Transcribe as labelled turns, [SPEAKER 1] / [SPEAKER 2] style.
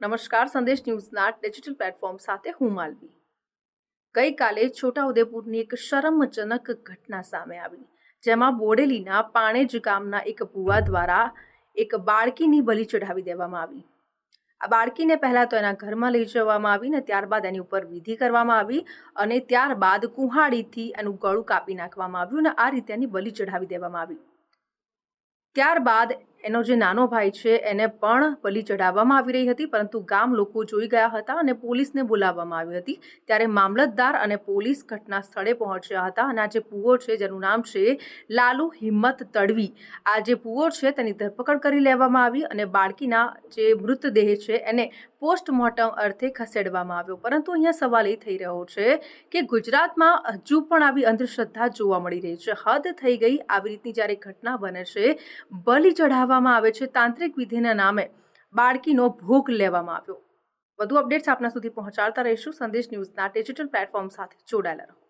[SPEAKER 1] નમસ્કાર, સંદેશ ન્યૂઝના digital platform સાથે હું માલવી। ગઈકાલે છોટાઉદેપુરની એક શરમજનક ઘટના સામે આવી, જેમાં બોડેલીના પાણેજ ગામના એક ભુવા દ્વારા એક બાળકીની બલિ ચઢાવી દેવામાં આવી। આ બાળકીને પહેલા તો એના ઘરમાં લઈ જવામાં આવી ને ત્યારબાદ એની ઉપર વિધિ કરવામાં આવી અને ત્યારબાદ કુહાડીથી એનું ગળું કાપી નાખવામાં આવ્યું અને આ રીતે એની બલિ ચઢાવી દેવામાં આવી। ત્યારબાદ એનો જે નાનો ભાઈ છે એને પણ બલિ ચઢાવવામાં આવી રહી હતી, પરંતુ ગામ લોકો જોઈ ગયા હતા અને પોલીસને બોલાવવામાં આવી હતી। ત્યારે મામલતદાર અને પોલીસ ઘટના સ્થળે પહોંચ્યા હતા અને આ જે ભુવો છે, જેનું નામ છે લાલુ હિંમત તડવી, આ જે ભુવો છે તેની ધરપકડ કરી લેવામાં આવી અને બાળકીના જે મૃતદેહ છે એને પોસ્ટમોર્ટમ અર્થે ખસેડવામાં આવ્યો। પરંતુ અહીંયા સવાલ એ થઈ રહ્યો છે કે ગુજરાતમાં હજુ પણ આવી અંધશ્રદ્ધા જોવા મળી રહી છે। હદ થઈ ગઈ। આવી રીતની જ્યારે ઘટના બને છે, બલિ ચઢાવવામાં આવે છે, તાંત્રિક વિધિના નામે બાળકીનો ભોગ લેવામાં આવ્યો। વધુ અપડેટ્સ આપના સુધી પહોંચાડતા રહીશું। સંદેશ ન્યૂઝના ડિજિટલ પ્લેટફોર્મ સાથે જોડાયેલા રહો।